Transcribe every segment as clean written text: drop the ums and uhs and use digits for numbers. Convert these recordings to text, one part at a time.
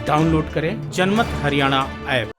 Download करें जनमत Haryana app.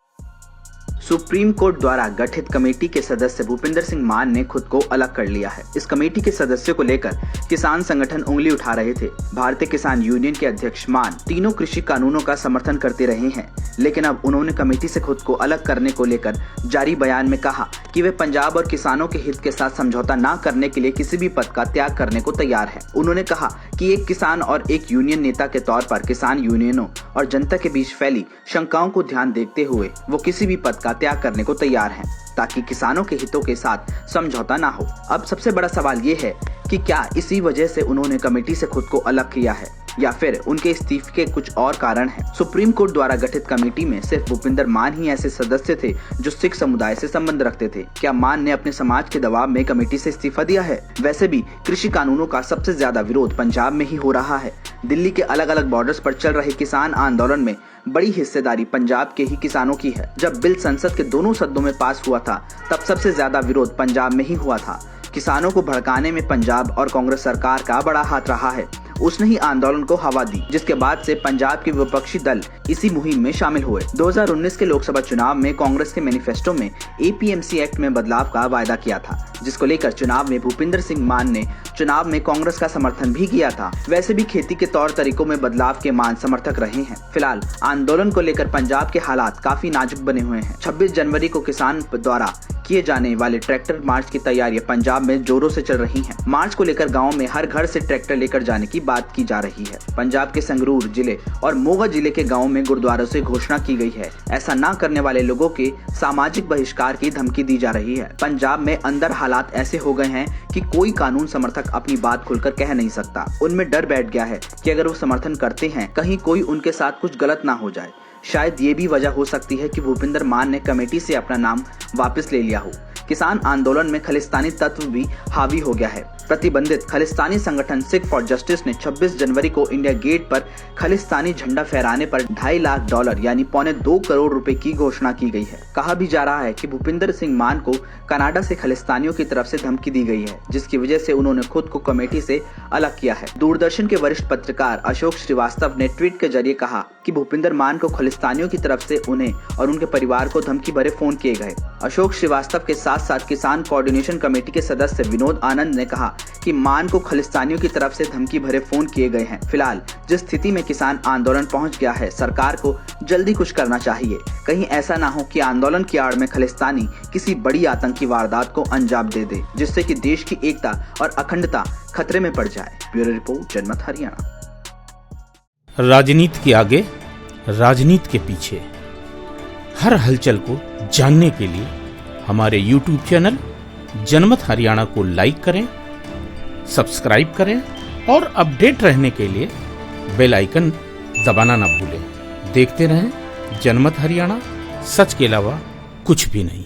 Supreme court द्वारा गठित कमेटी के सदस्य भूपिंदर सिंह मान ने खुद को अलग कर लिया है। इस कमेटी के सदस्यों को लेकर किसान संगठन उंगली उठा रहे थे। भारतीय किसान यूनियन के अध्यक्ष मान तीनों कृषि कानूनों का समर्थन करते रहे हैं, लेकिन अब उन्होंने कमेटी से खुद को अलग करने को लेकर जारी बयान में कहा कि वे पंजाब और किसानों के हित के साथ समझौता न करने के लिए किसी भी पद का त्याग करने को तैयार है। उन्होंने कहा कि एक किसान और एक यूनियन नेता के तौर पर किसान यूनियनों और जनता के बीच फैली शंकाओं को ध्यान देखते हुए वो किसी भी पद का त्याग करने को तैयार हैं, ताकि किसानों के हितों के साथ समझौता ना हो। अब सबसे बड़ा सवाल ये है कि क्या इसी वजह से उन्होंने कमेटी से खुद को अलग किया है या फिर उनके इस्तीफे के कुछ और कारण हैं। सुप्रीम कोर्ट द्वारा गठित कमेटी में सिर्फ भूपिंदर मान ही ऐसे सदस्य थे जो सिख समुदाय से संबंध रखते थे। क्या मान ने अपने समाज के दबाव में कमेटी से इस्तीफा दिया है? वैसे भी कृषि कानूनों का सबसे ज्यादा विरोध पंजाब में ही हो रहा है। दिल्ली के अलग अलग बॉर्डर्स पर चल रहे किसान आंदोलन में बड़ी हिस्सेदारी पंजाब के ही किसानों की है। जब बिल संसद के दोनों सदनों में पास हुआ था, तब सबसे ज्यादा विरोध पंजाब में ही हुआ था। किसानों को भड़काने में पंजाब और कांग्रेस सरकार का बड़ा हाथ रहा है। उसने ही आंदोलन को हवा दी, जिसके बाद से पंजाब के विपक्षी दल इसी मुहिम में शामिल हुए। 2019 के लोकसभा चुनाव में कांग्रेस के मैनिफेस्टो में एपीएमसी एक्ट में बदलाव का वायदा किया था, जिसको लेकर चुनाव में भूपिंदर सिंह मान ने चुनाव में कांग्रेस का समर्थन भी किया था। वैसे भी खेती के तौर तरीकों में बदलाव के मान समर्थक रहे हैं। फिलहाल आंदोलन को लेकर पंजाब के हालात काफी नाजुक बने हुए हैं। 26 जनवरी को किसान द्वारा किए जाने वाले ट्रैक्टर मार्च की तैयारियां पंजाब में जोरों से चल रही हैं। मार्च को लेकर गांव में हर घर से ट्रैक्टर लेकर जाने की बात की जा रही है। पंजाब के संगरूर जिले और मोगा जिले के गांवों में गुरुद्वारों से घोषणा की गई है। ऐसा न करने वाले लोगों के सामाजिक बहिष्कार की धमकी दी जा रही है। पंजाब में अंदर हालात ऐसे हो गए हैं कि कोई कानून समर्थक अपनी बात खुलकर कह नहीं सकता। उनमें डर बैठ गया है कि अगर वो समर्थन करते हैं, कहीं कोई उनके साथ कुछ गलत ना हो जाए। शायद ये भी वजह हो सकती है कि भूपिंदर मान ने कमेटी से अपना नाम वापस ले लिया हो। किसान आंदोलन में खालिस्तानी तत्व भी हावी हो गया है। प्रतिबंधित खालिस्तानी संगठन सिख फॉर जस्टिस ने 26 जनवरी को इंडिया गेट पर खालिस्तानी झंडा फहराने पर $2.5 लाख यानी $2.25 करोड़ की घोषणा की गई है। कहा भी जा रहा है कि भूपिंदर सिंह मान को कनाडा से खालिस्तानियों की तरफ से धमकी दी गई है, जिसकी वजह से उन्होंने खुद को कमेटी से अलग किया है। दूरदर्शन के वरिष्ठ पत्रकार अशोक श्रीवास्तव ने ट्वीट के जरिए कहा कि भूपिंदर मान को खालिस्तानियों की तरफ से उन्हें और उनके परिवार को धमकी भरे फोन किए गए। अशोक श्रीवास्तव के साथ साथ किसान कोऑर्डिनेशन कमेटी के सदस्य विनोद आनंद ने कहा कि मान को खालिस्तानियों की तरफ से धमकी भरे फोन किए गए हैं। फिलहाल जिस स्थिति में किसान आंदोलन पहुंच गया है, सरकार को जल्दी कुछ करना चाहिए। कहीं ऐसा ना हो कि आंदोलन की आड़ में खालिस्तानी किसी बड़ी आतंकी वारदात को अंजाम दे दे, जिससे कि देश की एकता और अखंडता खतरे में पड़ जाए। ब्यूरो रिपोर्ट, जनमत हरियाणा। राजनीति के आगे, राजनीति के पीछे, हर हलचल को जानने के लिए हमारे YouTube चैनल जनमत हरियाणा को लाइक करें, सब्सक्राइब करें और अपडेट रहने के लिए बेल आइकन दबाना ना भूलें। देखते रहें जनमत हरियाणा, सच के अलावा कुछ भी नहीं।